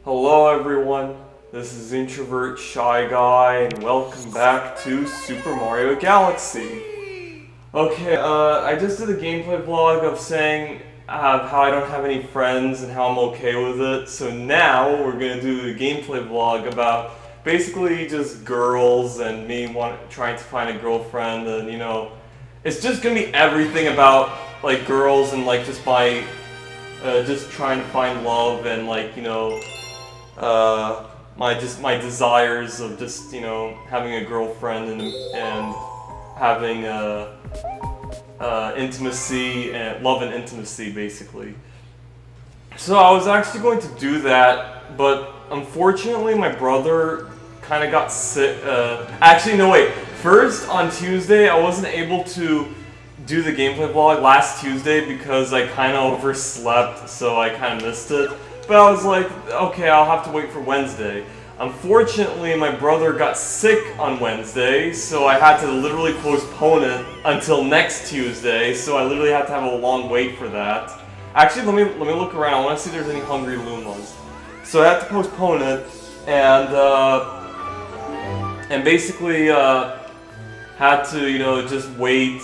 Hello everyone, this is Introvert Shy Guy and welcome back to Super Mario Galaxy. Okay, I just did a gameplay vlog of saying how I don't have any friends and how I'm okay with it. So now we're gonna do a gameplay vlog about basically just girls and me trying to find a girlfriend, and it's just gonna be everything about like girls and like just my just trying to find love and my desires of just having a girlfriend and having intimacy and love and intimacy basically. So I was actually going to do that, but unfortunately my brother kind of got sick. Actually, no wait. First on Tuesday I wasn't able to do the gameplay vlog last Tuesday because I kind of overslept, so I kind of missed it. But I was like, okay, I'll have to wait for Wednesday. Unfortunately, my brother got sick on Wednesday, so I had to literally postpone it until next Tuesday, so I literally had to have a long wait for that. Actually, let me look around. I want to see if there's any hungry Lumas. So I had to postpone it, and basically had to just wait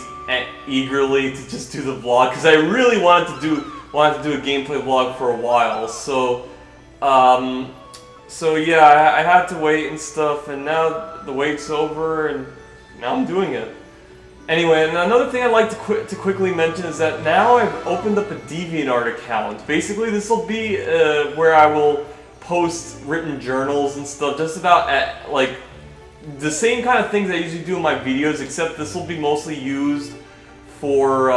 eagerly to just do the vlog because I really wanted to do a gameplay vlog for a while. So yeah, I had to wait and stuff, and now the wait's over, and now I'm doing it. Anyway, and another thing I'd like to quickly mention is that now I've opened up a DeviantArt account. Basically, this will be where I will post written journals and stuff, just about like the same kind of things I usually do in my videos, except this will be mostly used for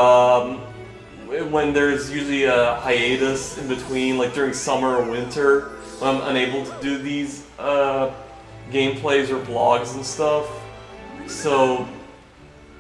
when there's usually a hiatus in between, like during summer or winter, when I'm unable to do these gameplays or vlogs and stuff. So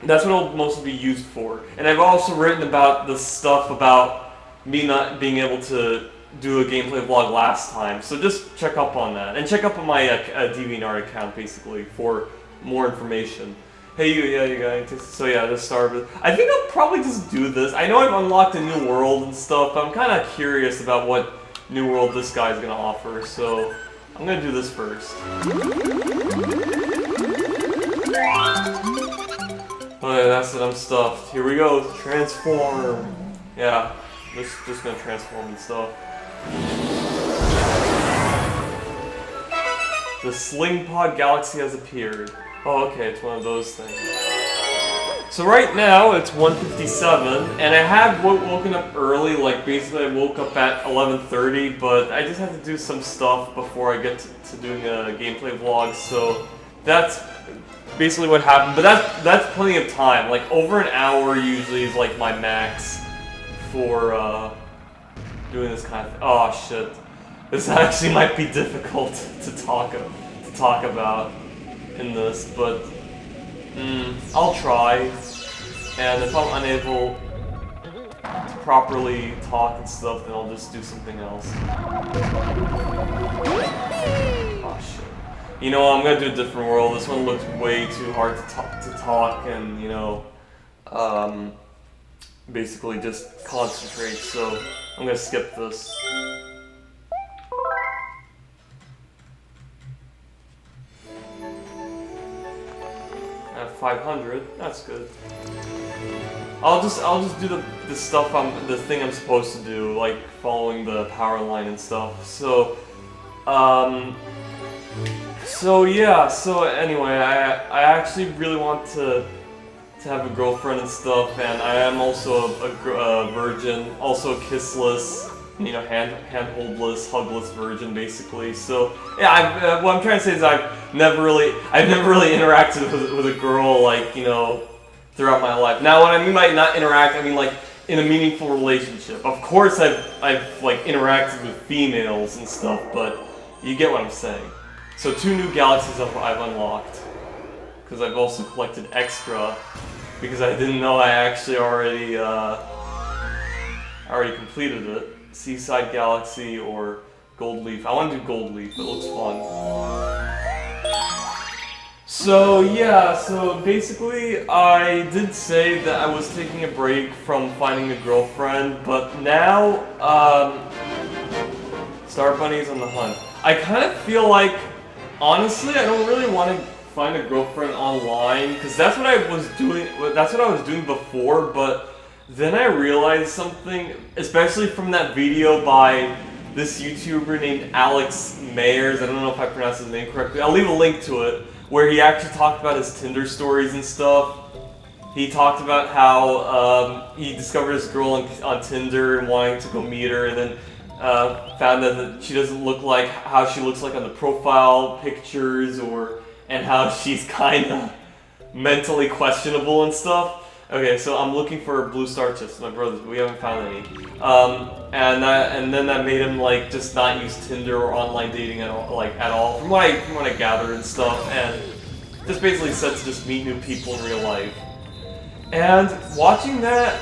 that's what it'll mostly be used for. And I've also written about the stuff about me not being able to do a gameplay vlog last time. So just check up on that. And check up on my DeviantArt account, basically, for more information. Hey, you guys. So yeah, just start with. I think I'll probably just do this. I know I've unlocked a new world and stuff, but I'm kind of curious about what new world this guy's gonna offer. So I'm gonna do this first. Okay, that's it. I'm stuffed. Here we go. Transform. Yeah, just gonna transform and stuff. The Sling Pod Galaxy has appeared. Oh, okay, it's one of those things. So right now, it's 1:57, and I have woken up early, like basically I woke up at 11:30, but I just had to do some stuff before I get to doing a gameplay vlog, so that's basically what happened. But that's plenty of time, like over an hour usually is like my max for doing this kind of thing. Oh shit. This actually might be difficult to talk about in this, but I'll try, and if I'm unable to properly talk and stuff, then I'll just do something else. Oh shit. You know what, I'm gonna do a different world. This one looks way too hard to talk and, basically just concentrate, so I'm gonna skip this. At 500, that's good. I'll just do the stuff the thing I'm supposed to do, like following the power line and stuff. So yeah. So anyway, I actually really want to have a girlfriend and stuff, and I am also a virgin, also a kissless, handholdless, hugless virgin, basically. So yeah, what I'm trying to say is I've never really interacted with a girl throughout my life. Now, what I mean by not interact, I mean like in a meaningful relationship. Of course, I've interacted with females and stuff, but you get what I'm saying. So 2 new galaxies I've unlocked, because I've also collected extra, because I didn't know I actually already completed it. Seaside Galaxy or Gold Leaf. I want to do Gold Leaf, it looks fun. So yeah, so basically I did say that I was taking a break from finding a girlfriend, but now Star Bunny's on the hunt. I kind of feel like, honestly, I don't really want to find a girlfriend online, because that's what I was doing. That's what I was doing before. But then I realized something, especially from that video by this YouTuber named Alex Mayers. I don't know if I pronounced his name correctly. I'll leave a link to it, where he actually talked about his Tinder stories and stuff. He talked about how he discovered this girl on Tinder and wanting to go meet her, and then found that she doesn't look like how she looks like on the profile pictures, and how she's kind of mentally questionable and stuff. Okay, so I'm looking for blue star chips, my brothers, but we haven't found any. And then that made him like just not use Tinder or online dating at all, from what I gathered and stuff, and just basically said to just meet new people in real life. And watching that,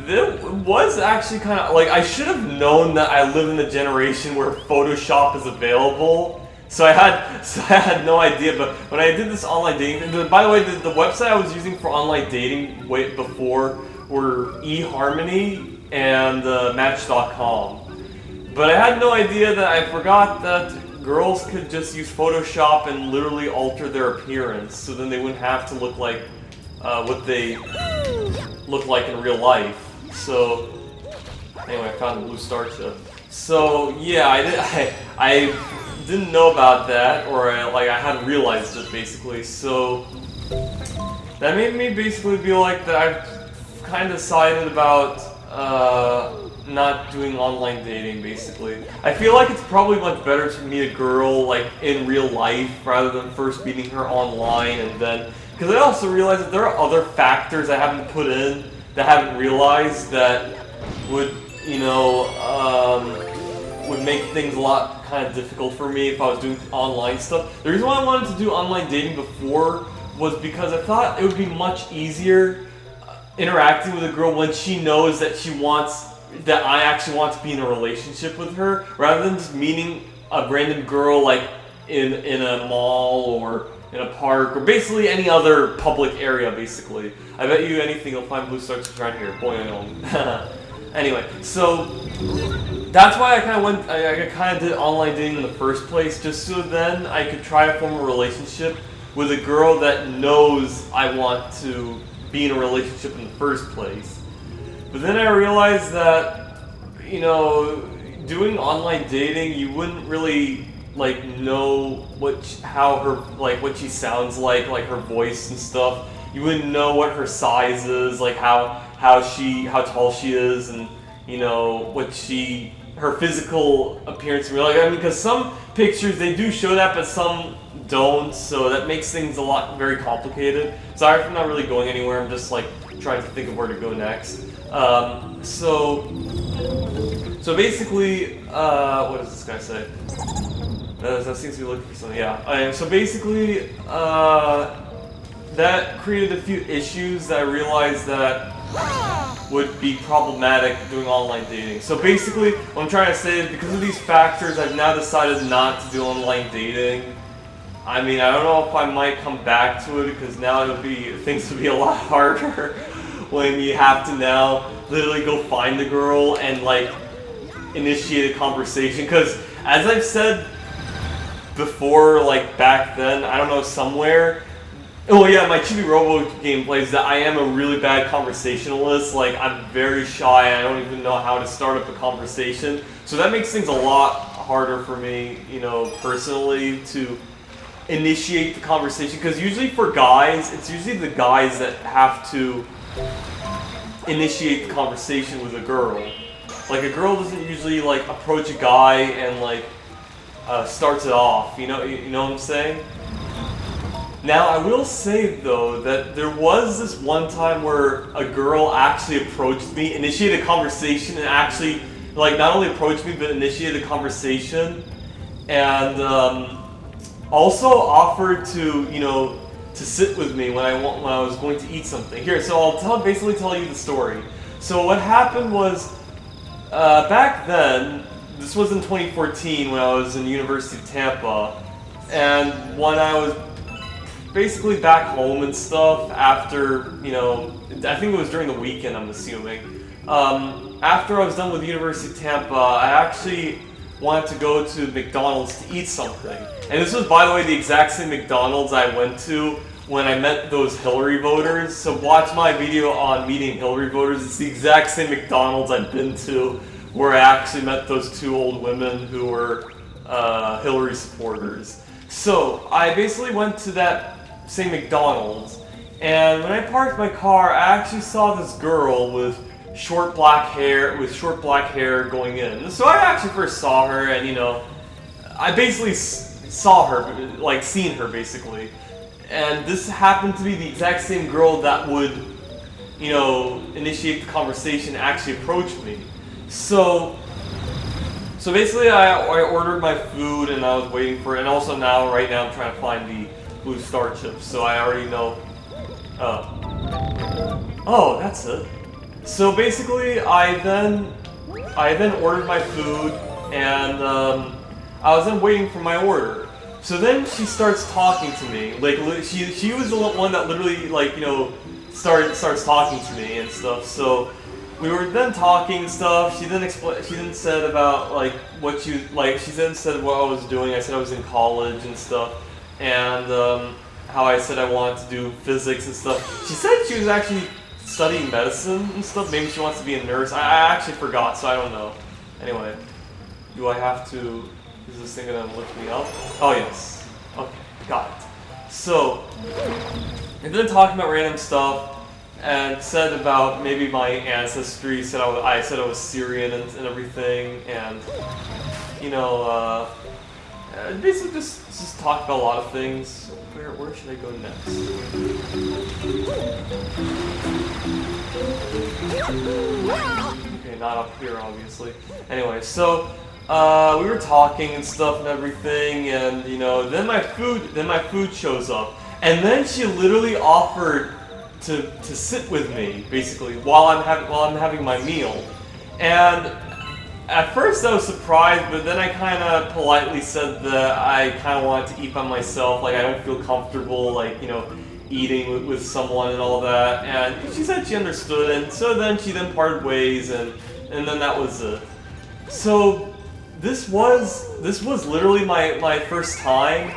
it was actually kind of like, I should have known that I live in a generation where Photoshop is available. So I had no idea. But when I did this online dating, by the way, the website I was using for online dating way before were eHarmony and Match.com. But I had no idea that I forgot that girls could just use Photoshop and literally alter their appearance, so then they wouldn't have to look like what they look like in real life. So anyway, I found the blue star chip. So yeah, I didn't know about that, or I hadn't realized it basically. So that made me basically be like that. I've kind of decided about not doing online dating. Basically, I feel like it's probably much better to meet a girl like in real life rather than first meeting her online and then. Because I also realized that there are other factors I haven't put in that I haven't realized that would, would make things a lot kind of difficult for me if I was doing online stuff. The reason why I wanted to do online dating before was because I thought it would be much easier interacting with a girl when she knows that that I actually want to be in a relationship with her, rather than just meeting a random girl like in a mall or in a park, or basically any other public area, basically. I bet you anything you'll find blue stars around here. Boy, anyway, so that's why I kind of did online dating in the first place, just so then I could try to form a relationship with a girl that knows I want to be in a relationship in the first place. But then I realized that, doing online dating, you wouldn't really know what she sounds like her voice and stuff. You wouldn't know what her size is, like how tall she is, and her physical appearance in real life. I mean, because some pictures they do show that, but some don't, so that makes things very complicated. Sorry for not really going anywhere. I'm just trying to think of where to go next. So basically, what does this guy say? That seems to be looking for something. Yeah. So basically, that created a few issues that I realized that would be problematic doing online dating. So basically, what I'm trying to say is because of these factors, I've now decided not to do online dating. I mean, I don't know if I might come back to it, because now things will be a lot harder when you have to now literally go find a girl and initiate a conversation. Because as I've said before, back then, I don't know, somewhere. Oh yeah, my Chibi Robo gameplay is that I am a really bad conversationalist. I'm very shy. I don't even know how to start up a conversation. So that makes things a lot harder for me, personally, to initiate the conversation. Because usually for guys, it's usually the guys that have to initiate the conversation with a girl. A girl doesn't usually approach a guy and starts it off. You know what I'm saying? Now, I will say, though, that there was this one time where a girl actually approached me, initiated a conversation, and actually, not only approached me, but initiated a conversation, and also offered to, to sit with me when I was going to eat something. Here, so I'll basically tell you the story. So what happened was, back then, this was in 2014 when I was in University of Tampa, and when I was basically back home and stuff after, I think it was during the weekend, I'm assuming. After I was done with the University of Tampa, I actually wanted to go to McDonald's to eat something. And this was, by the way, the exact same McDonald's I went to when I met those Hillary voters. So watch my video on meeting Hillary voters. It's the exact same McDonald's I've been to where I actually met those two old women who were Hillary supporters. So I basically went to that same McDonald's, and when I parked my car, I actually saw this girl with short black hair going in. So I actually first saw her, and you know, I basically saw her, like seen her basically. And this happened to be the exact same girl that would, you know, initiate the conversation, actually approach me. So basically I ordered my food and I was waiting for it, and also right now I'm trying to find the Blue Star chips, so I already know. Oh, that's it. So basically I then ordered my food, and I was then waiting for my order. So then she starts talking to me, like she was the one that literally, like, you know, starts talking to me and stuff. So we were then talking and stuff. She then said about like she then said what I was doing. I said I was in college and stuff, and how I said I wanted to do physics and stuff. She said she was actually studying medicine and stuff. Maybe she wants to be a nurse. I actually forgot, so I don't know. Anyway, do I have to? Is this thing gonna lift me up? Oh yes. Okay, got it. So, and then talking about random stuff, and said about maybe my ancestry. I said I was Syrian and everything, and you know, basically just talked about a lot of things. Where should I go next? Okay, not up here, obviously. Anyway, so we were talking and stuff and everything, and you know, then my food shows up, and then she literally offered to sit with me basically while I'm having my meal. And at first I was surprised, but then I kind of politely said that I kind of wanted to eat by myself, like I don't feel comfortable, like, you know, eating with someone and all that. And she said she understood, and so then she parted ways, and then that was it. So this was literally my first time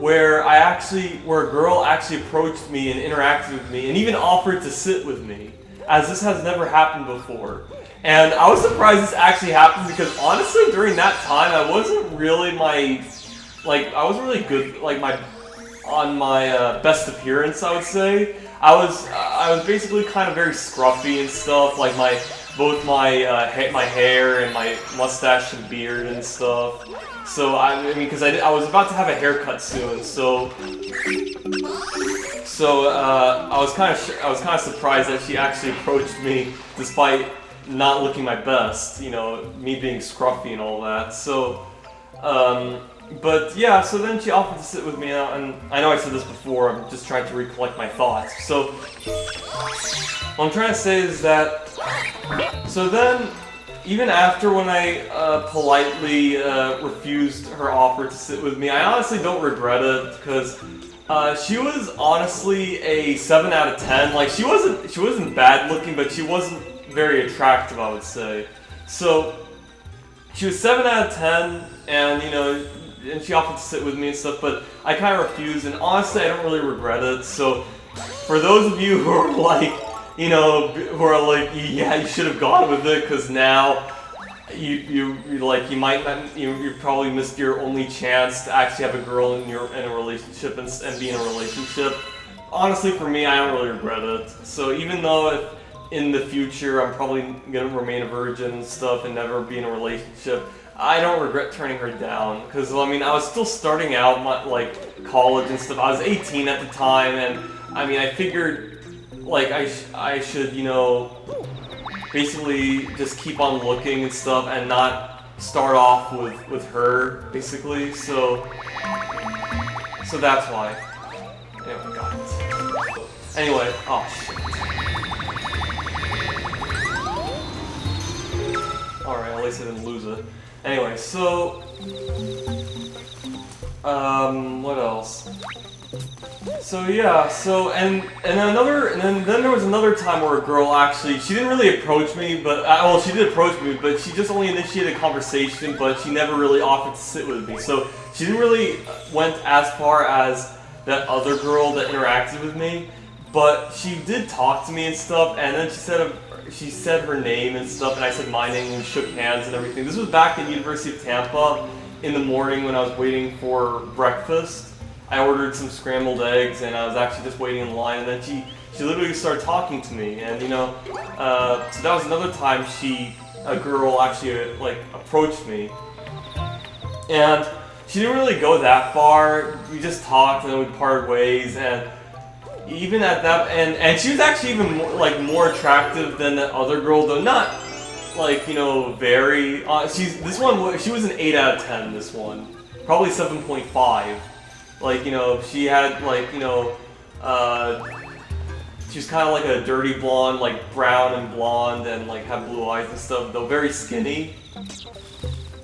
where a girl actually approached me and interacted with me and even offered to sit with me, as this has never happened before. And I was surprised this actually happened, because honestly during that time I wasn't really good, like on my best appearance, I would say. I was basically kind of very scruffy and stuff, like both my hair and my mustache and beard and stuff. So I mean, because I was about to have a haircut soon, so I was kind of surprised that she actually approached me despite not looking my best, you know, me being scruffy and all that. So, but yeah, so then she offered to sit with me, and I know I said this before, I'm just trying to recollect my thoughts. So, what I'm trying to say is that, so then, even after when I politely refused her offer to sit with me, I honestly don't regret it, because she was honestly a 7 out of 10. Like, she wasn't bad looking, but she wasn't very attractive, I would say. So she was 7 out of 10, and you know, and she offered to sit with me and stuff, but I kind of refused, and honestly I don't really regret it. So for those of you who are like, you know, who are like, yeah, you should have gone with it, because now you probably missed your only chance to actually have a girl in a relationship and be in a relationship. Honestly, for me, I don't really regret it. So even though if in the future I'm probably gonna remain a virgin and stuff and never be in a relationship, I don't regret turning her down, because I mean, I was still starting out like college and stuff. I was 18 at the time, and I mean, I figured like I should, you know, basically just keep on looking and stuff and not start off with her basically. So that's why. Anyway, got it. Anyway, oh shit. Alright, at least I didn't lose it. Anyway, so what else? So yeah, then there was another time where a girl actually, she didn't really approach me, but well, she did approach me, but she just only initiated a conversation, but she never really offered to sit with me. So she didn't really went as far as that other girl that interacted with me, but she did talk to me and stuff. And then she said her name and stuff, and I said my name, and we shook hands and everything. This was back at University of Tampa in the morning when I was waiting for breakfast. I ordered some scrambled eggs, and I was actually just waiting in line, and then she literally started talking to me, and so that was another time a girl actually like approached me, and she didn't really go that far. We just talked, and then we parted ways, and even at that, and she was actually even more attractive than the other girl, though not like very. She was an 8 out of 10. This one, probably 7.5. Like, she had, she was kind of like a dirty blonde, like brown and blonde, and like had blue eyes and stuff, though very skinny.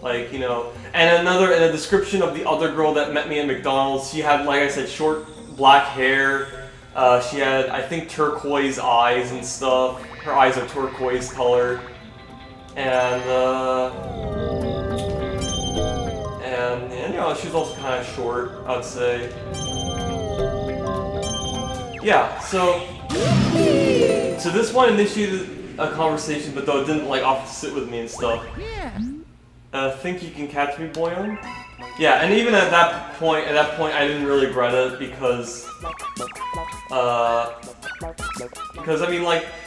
Like, and a description of the other girl that met me at McDonald's, she had, like I said, short black hair. She had, I think, turquoise eyes and stuff. Her eyes are turquoise colored. And she was also kind of short, I'd say. Yeah, so this one initiated a conversation, but though it didn't offer to sit with me and stuff. Yeah. Think you can catch me, Boyan? Yeah, and even at that point, I didn't really regret it because I mean,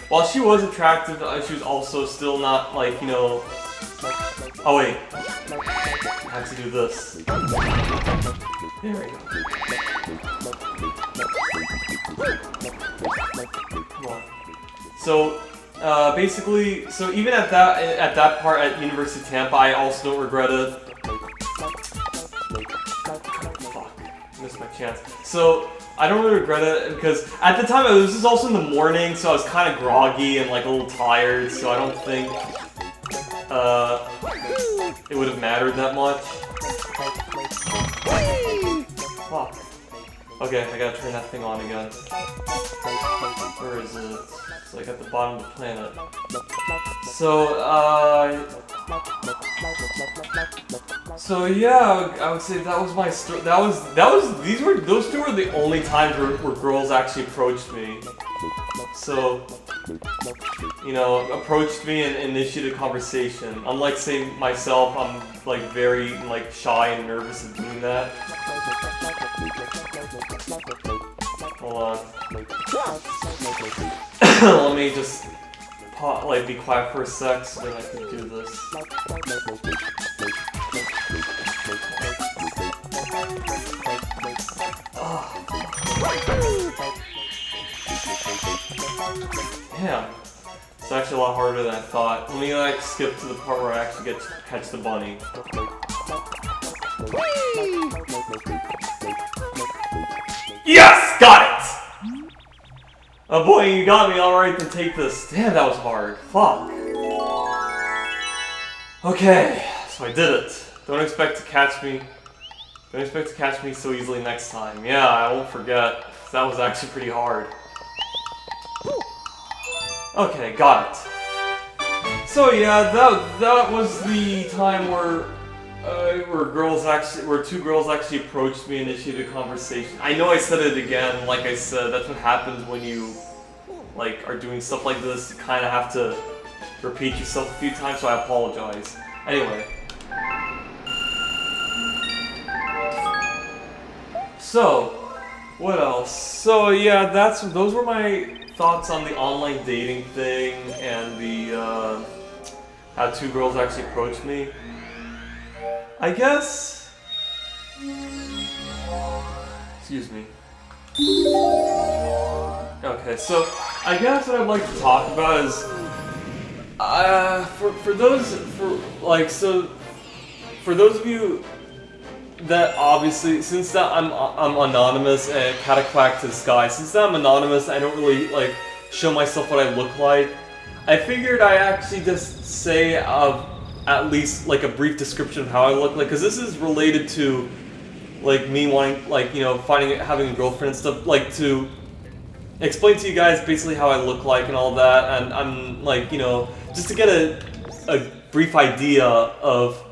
while she was attractive, she was also still not Oh wait, I have to do this. There we go. Come on. So basically, so even at that part at University of Tampa, I also don't regret it. Fuck, missed my chance. So I don't really regret it because at the time this was also in the morning, so I was kind of groggy and a little tired. So I don't think it would have mattered that much. Fuck. Okay, I gotta turn that thing on again. Where is it? It's at the bottom of the planet. So yeah, I would say that was my story. Those two were the only times where girls actually approached me. So, approached me and initiated a conversation. Unlike, say, myself, I'm very shy and nervous of doing that. Hold on. Let me just be quiet for a sec so then I can do this. Damn. It's actually a lot harder than I thought. Let me skip to the part where I actually get to catch the bunny. Yes! Got it! Oh boy, you got me. Alright, then take this. Damn, that was hard. Fuck. Okay, so I did it. Don't expect to catch me. Don't expect to catch me so easily next time. Yeah, I won't forget. That was actually pretty hard. Okay, got it. So yeah, that was the time where two girls actually approached me and initiated a conversation. I know I said it again. Like I said, that's what happens when you are doing stuff like this. You kind of have to repeat yourself a few times, so I apologize. Anyway. So, what else? So yeah, those were my thoughts on the online dating thing and the how two girls actually approached me. I guess. Excuse me. Okay, so I guess what I'd like to talk about is for those of you that obviously, since that I'm anonymous and cataquack to the sky, since that I'm anonymous, I don't really show myself what I look like. I figured I actually just say at least a brief description of how I look like, because this is related to like me wanting, like, you know, having a girlfriend and stuff, like, to explain to you guys basically how I look like and all that, and I'm like, you know, just to get a brief idea of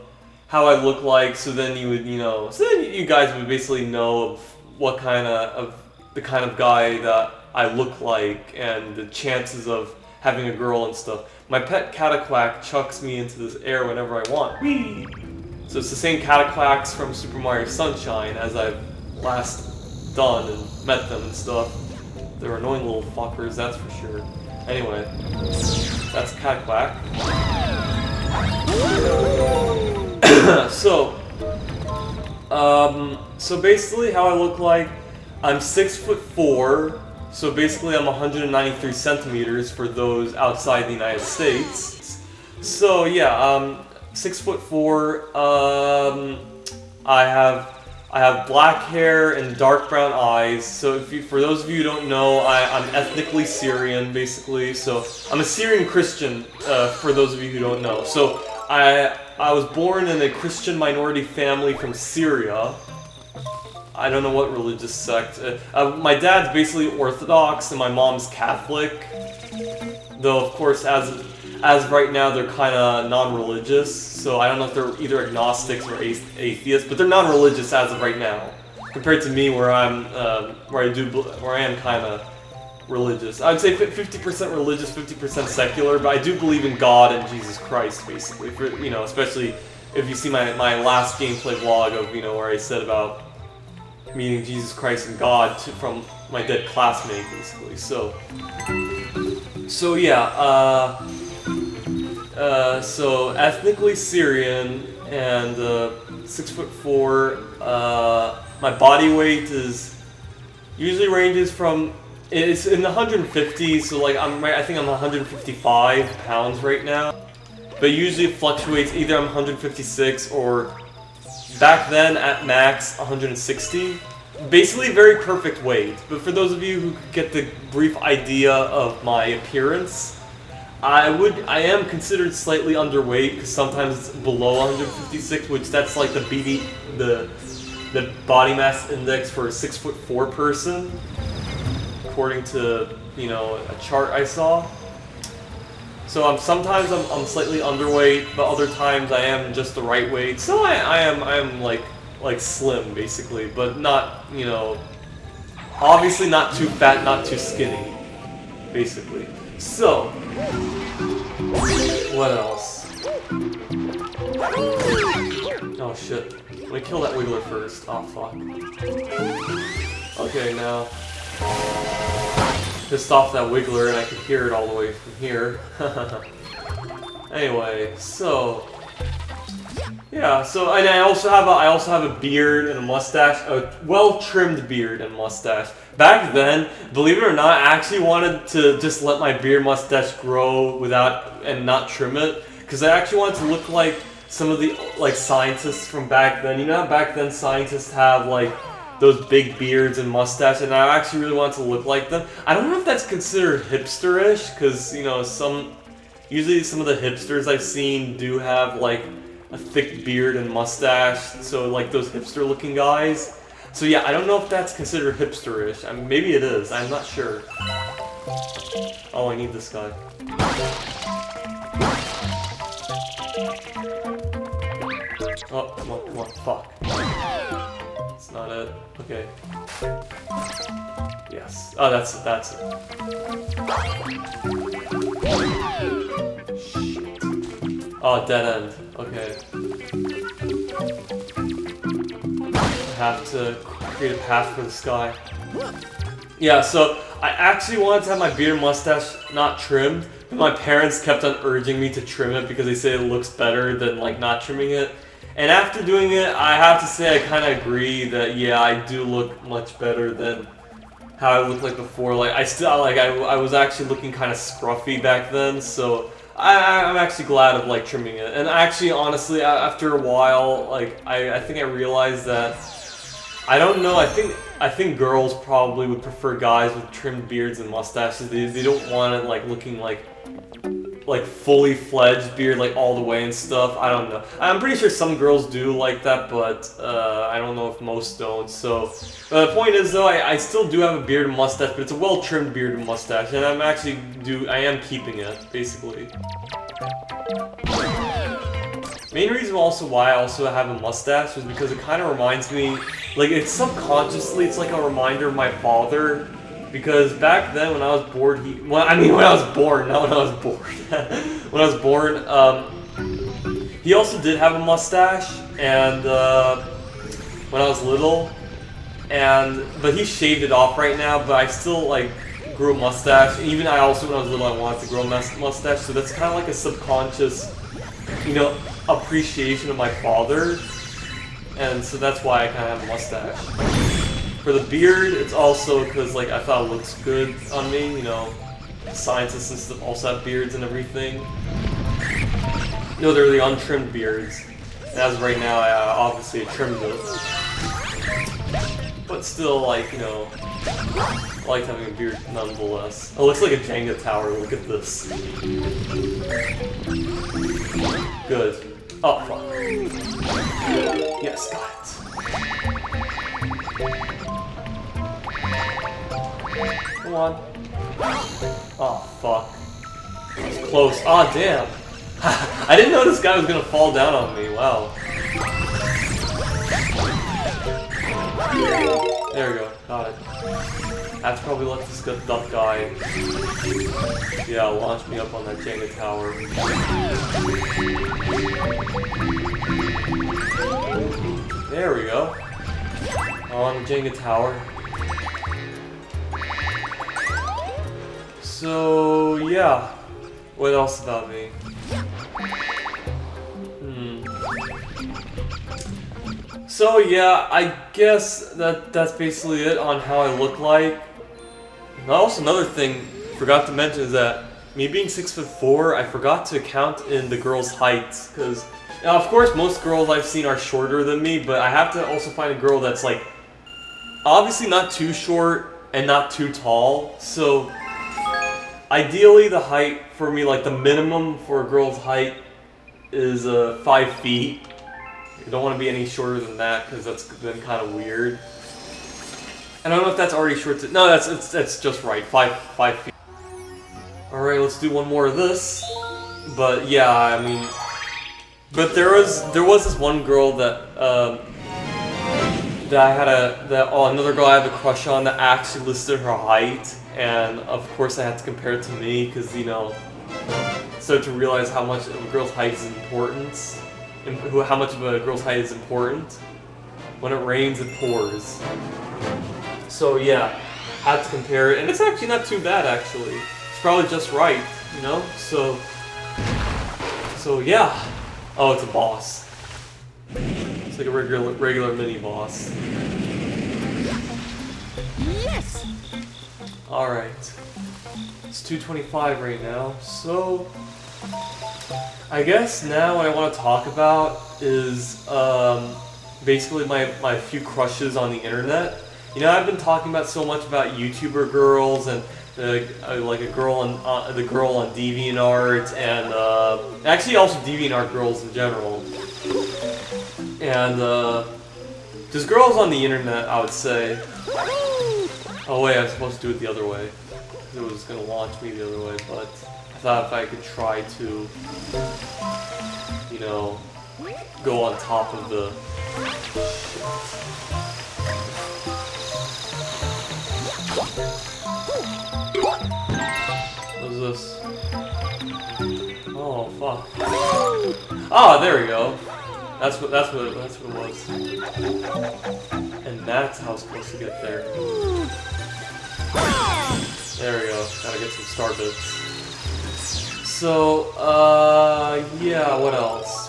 how I look like, so then you would, you know, so then you guys would basically know of what the kind of guy that I look like and the chances of having a girl and stuff. My pet Cataquack chucks me into this air whenever I want. Whee! So it's the same Cataquacks from Super Mario Sunshine as I've last done and met them and stuff. They're annoying little fuckers, that's for sure. Anyway, that's Cataquack. So basically how I look like, I'm 6'4", so basically I'm 193 centimeters for those outside the United States. So yeah, 6'4", I have black hair and dark brown eyes. So for those of you who don't know, I'm ethnically Syrian, basically. So I'm a Syrian Christian, for those of you who don't know. So I was born in a Christian minority family from Syria. I don't know what religious sect. My dad's basically Orthodox and my mom's Catholic. Though, of course, as of right now, they're kind of non-religious. So I don't know if they're either agnostics or atheists, but they're non-religious as of right now. Compared to me, where I am kind of religious. I'd say 50% religious, 50% secular, but I do believe in God and Jesus Christ, basically. For, you know, especially if you see my last gameplay vlog of, you know, where I said about meeting Jesus Christ and God from my dead classmate, basically. So yeah, so ethnically Syrian and 6'4". My body weight usually ranges from, it's in the 150s, so like I think I'm 155 pounds right now. But usually it fluctuates, either I'm 156 or back then at max 160. Basically very perfect weight. But for those of you who get the brief idea of my appearance, I am considered slightly underweight because sometimes it's below 156, which that's like the body mass index for a 6'4" person, according to, you know, a chart I saw. So sometimes I'm slightly underweight, but other times I am just the right weight. So I am like slim basically, but not, you know, obviously not too fat, not too skinny, basically. So what else? Oh shit. Let me kill that Wiggler first. Oh fuck. Okay, now pissed off that Wiggler and I can hear it all the way from here. Anyway, so yeah, so and I also have a beard and a mustache, a well-trimmed beard and mustache. Back then, believe it or not, I actually wanted to just let my beard mustache grow and not trim it, because I actually wanted to look like some of the scientists from back then. You know how back then scientists have like those big beards and mustache, and I actually really wanted to look like them. I don't know if that's considered hipster-ish, because, you know, usually some of the hipsters I've seen do have like a thick beard and mustache, so like those hipster-looking guys. So yeah, I don't know if that's considered hipster-ish. I mean, maybe it is. I'm not sure. Oh, I need this guy. Oh, come on, fuck. That's not it. Okay. Yes. Oh, that's it. Shit. Oh, dead end. Okay. I have to create a path for this guy. Yeah, so I actually wanted to have my beard and mustache not trimmed, but my parents kept on urging me to trim it because they say it looks better than like not trimming it. And after doing it, I have to say I kind of agree that, yeah, I do look much better than how I looked like before. Like I was actually looking kind of scruffy back then, so I'm actually glad of like trimming it. And actually, honestly, after a while, like I think I realized that, I don't know, I think girls probably would prefer guys with trimmed beards and mustaches. They don't want it like looking like like fully fledged beard, like all the way and stuff. I don't know. I'm pretty sure some girls do like that, but I don't know if most don't. So the point is though, I still do have a beard and mustache, but it's a well trimmed beard and mustache, and I am keeping it basically. Main reason also why I also have a mustache is because it kind of reminds me, like it's subconsciously, it's like a reminder of my father. Because back then when I was bored, when I was born, not when I was bored. When I was born, he also did have a mustache, and when I was little, but he shaved it off right now, but I still like grew a mustache. Even when I was little, I wanted to grow a mustache, so that's kind of like a subconscious, you know, appreciation of my father, and so that's why I kind of have a mustache. For the beard, it's also because like I thought it looks good on me, you know, scientists and stuff also have beards and everything. No, they're the untrimmed beards. And as of right now, I obviously trimmed it. But still, like, you know, I like having a beard nonetheless. It looks like a Jenga tower, look at this. Good. Oh, fuck. Yes, got it. Come on. Oh, fuck. That was close. Ah, damn. I didn't know this guy was gonna fall down on me. Wow. There we go. Got it. I have to probably let this duck guy, yeah, launch me up on that Jenga tower. There we go. On the Jenga tower. So, yeah. What else about me? So, yeah, I guess that's basically it on how I look like. And also, another thing forgot to mention is that me being 6'4", I forgot to count in the girls' heights. Because, of course, most girls I've seen are shorter than me, but I have to also find a girl that's, like, obviously not too short and not too tall. So, ideally, the height for me, like the minimum for a girl's height is 5 feet. You don't want to be any shorter than that because that's then kind of weird. And I don't know if that's already short. No, that's just right. 5 feet. All right, let's do one more of this. But yeah, I mean, but there was this one girl that another girl I have a crush on that actually listed her height. And of course I had to compare it to me because, you know, start to realize how much of a girl's height is important. And how much of a girl's height is important. When it rains, it pours. So yeah, had to compare it. And it's actually not too bad, actually. It's probably just right, you know? So yeah. Oh, it's a boss. It's like a regular mini boss. Yes! Alright. It's 2:25 right now, so I guess now what I want to talk about is basically my few crushes on the internet. You know, I've been talking about so much about YouTuber girls and like the girl on DeviantArt and actually also DeviantArt girls in general. And just girls on the internet, I would say. Oh wait, I was supposed to do it the other way. It was gonna launch me the other way, but I thought if I could try to, you know, go on top of the... What is this? Oh fuck. Oh, there we go. That's what it was. And that's how I was supposed to get there. There we go. Gotta get some star bits. So, yeah, what else?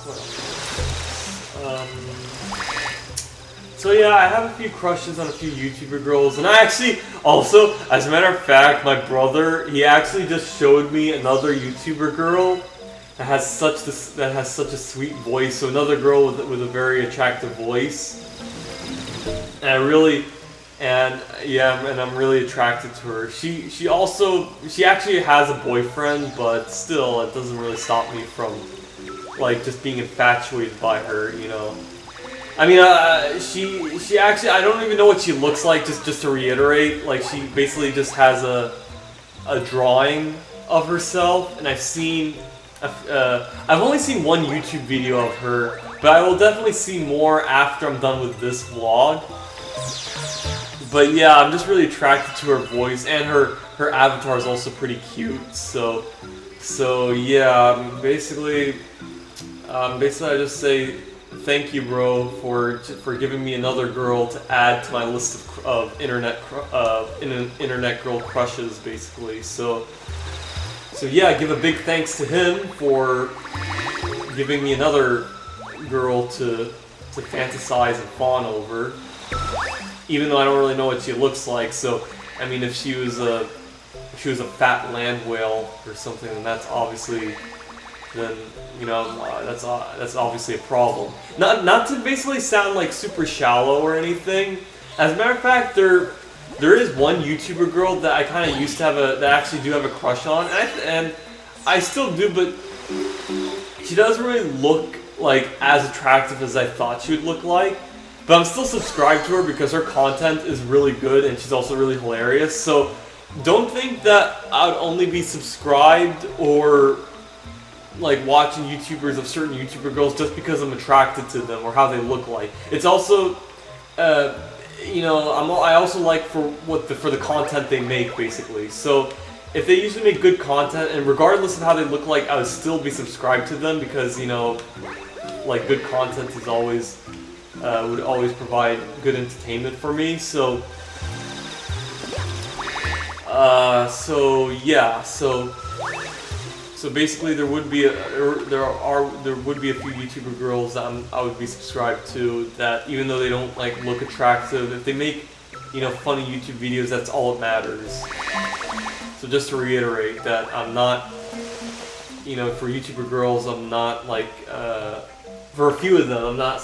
So yeah, I have a few crushes on a few YouTuber girls, and I actually, also, as a matter of fact, my brother, he actually just showed me another YouTuber girl that has such a sweet voice. So another girl with a very attractive voice, and And yeah, and I'm really attracted to her. She actually has a boyfriend, but still, it doesn't really stop me from like just being infatuated by her, you know. I mean, she actually, I don't even know what she looks like. Just to reiterate, like she basically just has a drawing of herself, and I've only seen one YouTube video of her, but I will definitely see more after I'm done with this vlog. But yeah, I'm just really attracted to her voice, and her avatar is also pretty cute. So yeah, basically I just say thank you, bro, for giving me another girl to add to my list of internet girl crushes, basically. So yeah, give a big thanks to him for giving me another girl to fantasize and fawn over. Even though I don't really know what she looks like, so I mean, if she was a fat land whale or something, then that's obviously, then you know, that's obviously a problem. Not to basically sound like super shallow or anything. As a matter of fact, there is one YouTuber girl that I kind of used to have that I actually do have a crush on, and I still do, but she doesn't really look like as attractive as I thought she would look like. But I'm still subscribed to her because her content is really good and she's also really hilarious. So don't think that I would only be subscribed or like watching YouTubers of certain YouTuber girls just because I'm attracted to them or how they look like. It's also, you know, I also like for the content they make, basically. So if they usually make good content, and regardless of how they look like, I would still be subscribed to them because, you know, like good content is always would always provide good entertainment for me. So yeah, so basically there would be a few YouTuber girls that I would be subscribed to, that even though they don't like look attractive, if they make, you know, funny YouTube videos, that's all that matters. So just to reiterate that I'm not, you know, for YouTuber girls, I'm not like for a few of them, I'm not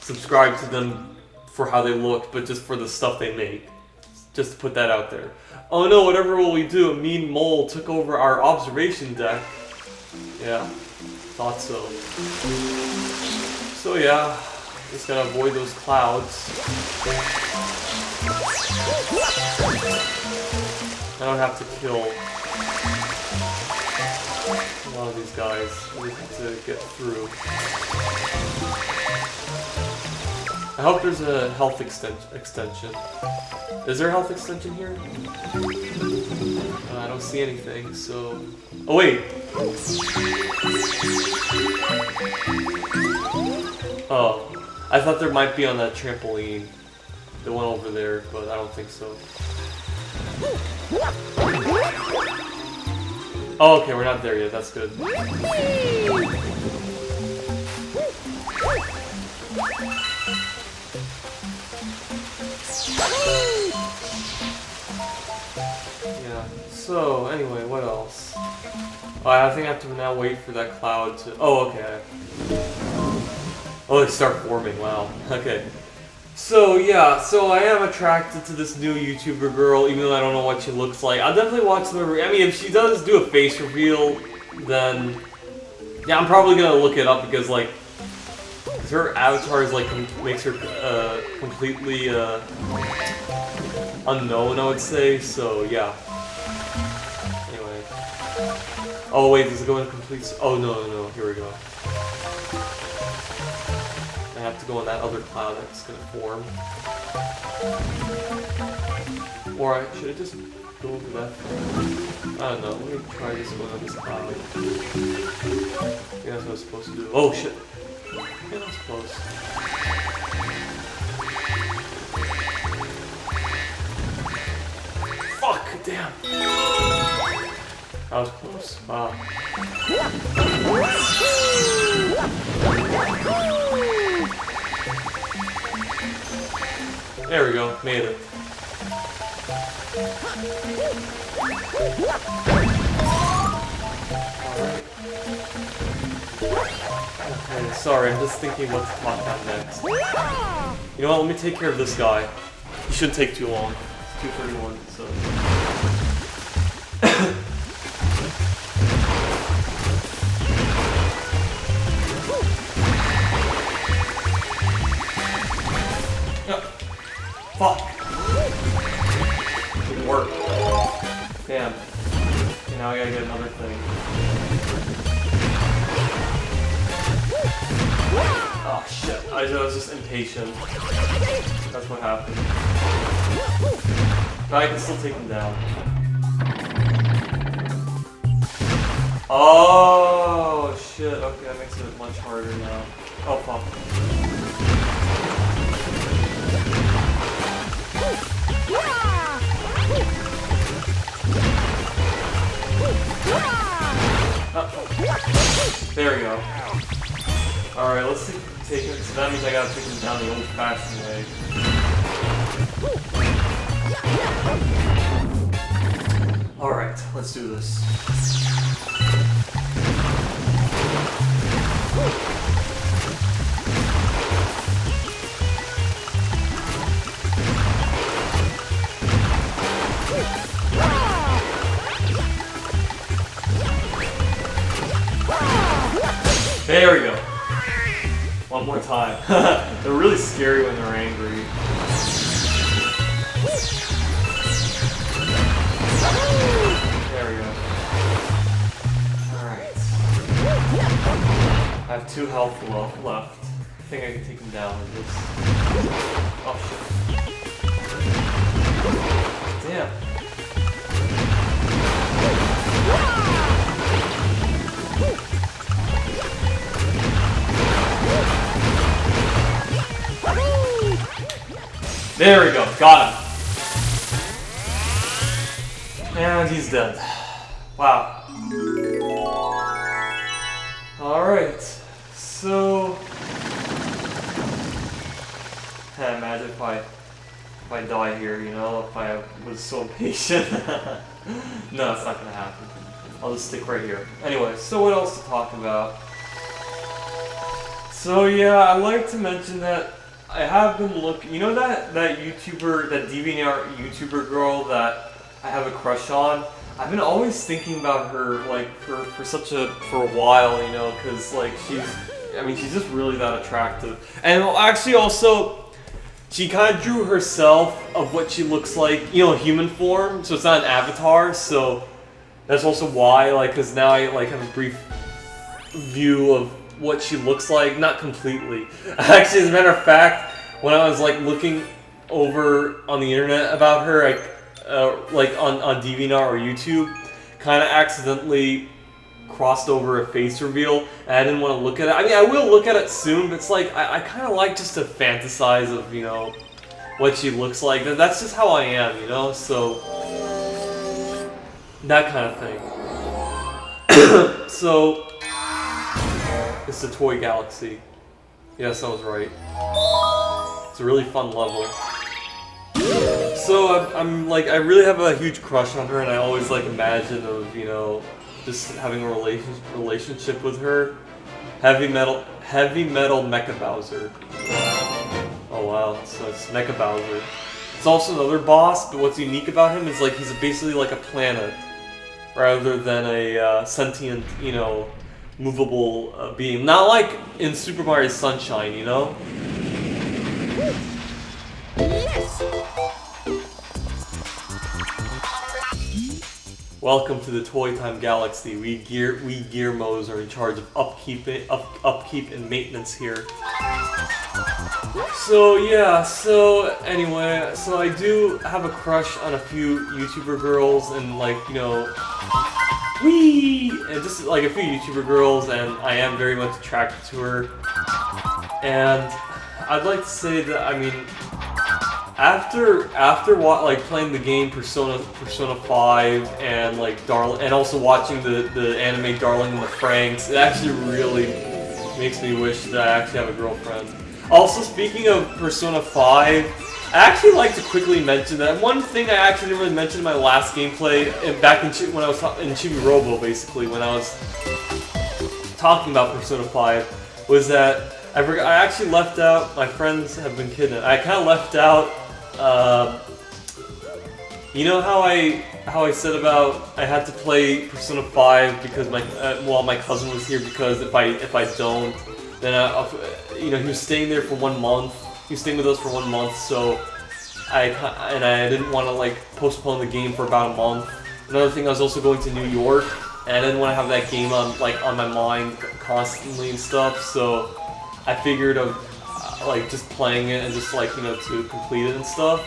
subscribe to them for how they look, but just for the stuff they make. Just to put that out there. Oh no, whatever will we do? A mean mole took over our observation deck. Yeah, thought so. So yeah, just gotta avoid those clouds. I don't have to kill a lot of these guys. We just have to get through. I hope there's a health extension. Is there a health extension here? I don't see anything, so... Oh, wait! Oh, I thought there might be on that trampoline. The one over there, but I don't think so. Oh, okay, we're not there yet. That's good. Yeah, so anyway, what else? Oh, I think I have to now wait for that cloud to... Oh, okay. Oh, they start forming, wow. Okay. So, yeah, so I am attracted to this new YouTuber girl, even though I don't know what she looks like. I'll definitely watch some of her... I mean, if she does do a face reveal, then... Yeah, I'm probably gonna look it up because, like... her avatar is, like, makes her, completely, unknown, I would say, so, yeah. Anyway. Oh, wait, does it go in complete... Oh, no, here we go. I have to go on that other cloud that's gonna form. Or should I just go over that thing? I don't know, let me try this one on this cloud. Yeah, that's what I was supposed to do. Oh, shit! Yeah, that was close. Fuck! Damn! That was close. Wow. There we go. Made it. Alright. Okay, sorry, I'm just thinking what to talk about next. You know what, let me take care of this guy. He shouldn't take too long. It's 2:31, so... Fuck! Didn't work. Damn. Okay, now I gotta get another thing. Oh shit, I was just impatient. That's what happened. But I can still take him down. Oh shit, okay, that makes it much harder now. Oh fuck. There we go. Alright, let's see if we can take him. So that means I gotta take him down the old-fashioned way. Alright, let's do this. There we go. One more time. They're really scary when they're angry. There we go. Alright. I have 2 health left. I think I can take him down with this. Oh shit. Damn. There we go, got him. And he's dead. Wow. Alright, so... imagine if I die here, you know, if I was so patient. No, it's not gonna happen. I'll just stick right here. Anyway, so what else to talk about? So yeah, I'd like to mention that I have been looking, you know that YouTuber, that DeviantArt YouTuber girl that I have a crush on? I've been always thinking about her, like, for a while, you know, because, like, she's just really that attractive. And actually also, she kind of drew herself of what she looks like, you know, human form, so it's not an avatar, so that's also why, like, because now I, like, have a brief view of what she looks like, not completely. Actually, as a matter of fact, when I was like looking over on the internet about her, like on DeviantArt or YouTube, kind of accidentally crossed over a face reveal, and I didn't want to look at it. I mean, I will look at it soon, but it's like I kind of like just to fantasize of, you know, what she looks like. That's just how I am, you know. So that kind of thing. So. It's the Toy Galaxy. Yes, I was right. It's a really fun level. So I'm like, I really have a huge crush on her, and I always like imagine of, you know, just having a relationship with her. Heavy Metal Mecha Bowser. Oh wow, so it's Mecha Bowser. It's also another boss, but what's unique about him is like he's basically like a planet, rather than a sentient, you know, movable being. Not like in Super Mario Sunshine, you know? Yes. Welcome to the Toy Time Galaxy. We Gearmos are in charge of upkeep and maintenance here. So yeah, so anyway, so I do have a crush on a few YouTuber girls, and like, you know, and just like a few YouTuber girls, and I am very much attracted to her. And I'd like to say that, I mean, after like playing the game Persona 5 and like and also watching the anime Darling in the Franxx, it actually really makes me wish that I actually have a girlfriend. Also, speaking of Persona 5, I actually like to quickly mention that one thing I actually didn't really mention in my last gameplay, back when I was in Chibi Robo, basically, when I was talking about Persona 5. was that I actually left out. My friends have been kidnapped. I kind of left out. You know how I said about I had to play Persona 5 because my cousin was here, because if I don't, then he was staying there for 1 month. He was staying with us for 1 month, so I didn't want to like postpone the game for about a month. Another thing, I was also going to New York, and I didn't want to have that game on my mind constantly and stuff. So I figured of like just playing it and just like to complete it and stuff.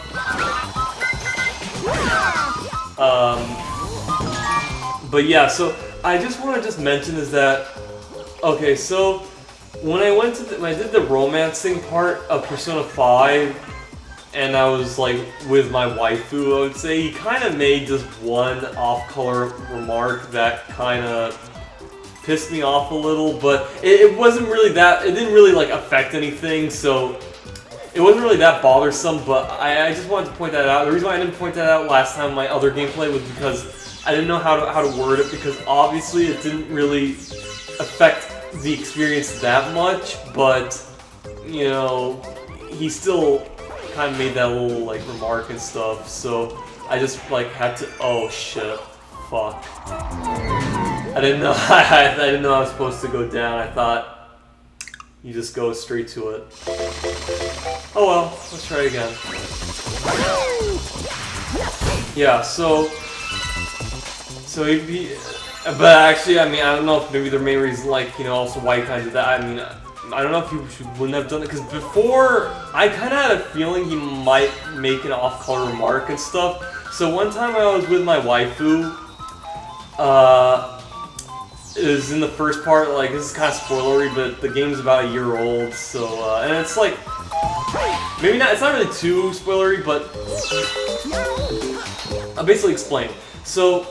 But yeah, so I just want to mention is that, okay, so when I did the romancing part of Persona 5, and I was like with my waifu, I would say he kind of made just one off-color remark that kind of pissed me off a little, but it wasn't really that, it didn't really like affect anything, so it wasn't really that bothersome, but I just wanted to point that out. The reason why I didn't point that out last time in my other gameplay was because I didn't know how to word it, because obviously it didn't really affect the experience that much, but, he still kind of made that little, like, remark and stuff, so I just, like, had to, oh shit, fuck. I didn't know, I didn't know I was supposed to go down. I thought you just go straight to it. Oh well, let's try again. Yeah, but actually, I mean, I don't know if maybe their main reason, like, also why you kind of did that. I mean, I don't know if he wouldn't have done it, because before, I kind of had a feeling he might make an off-color remark and stuff. So one time I was with my waifu, it was in the first part, like, this is kind of spoilery, but the game's about a year old, so, and it's like, maybe not, it's not really too spoilery, but I'll basically explain. So,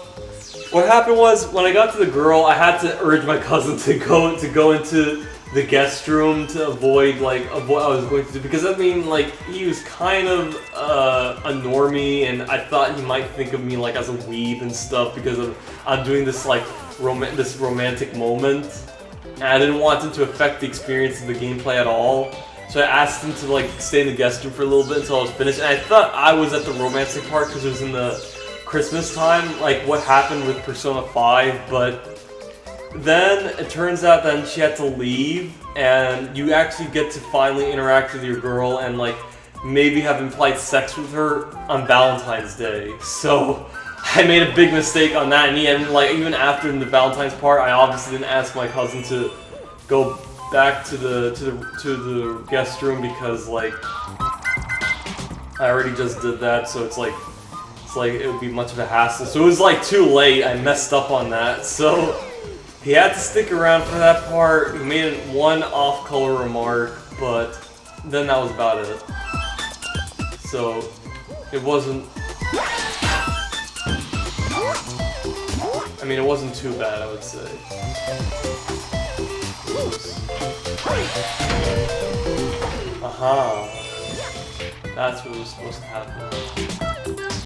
what happened was, when I got to the girl, I had to urge my cousin to go into the guest room to avoid what I was going to do, because I mean, like, he was kind of a normie, and I thought he might think of me like as a weeb and stuff, because I'm doing this like this romantic moment, and I didn't want him to affect the experience of the gameplay at all. So I asked him to like stay in the guest room for a little bit until I was finished, and I thought I was at the romantic part because it was in the Christmas time, like what happened with Persona 5, but then it turns out then she had to leave, and you actually get to finally interact with your girl and like maybe have implied sex with her on Valentine's Day. So I made a big mistake on that, and like even after the Valentine's part, I obviously didn't ask my cousin to go back to the guest room, because like I already just did that, so it's like it would be much of a hassle. So it was like too late. I messed up on that, so he had to stick around for that part. He made one off-color remark, but then that was about it. So it wasn't. I mean, it wasn't too bad, I would say. Aha. That's what was supposed to happen.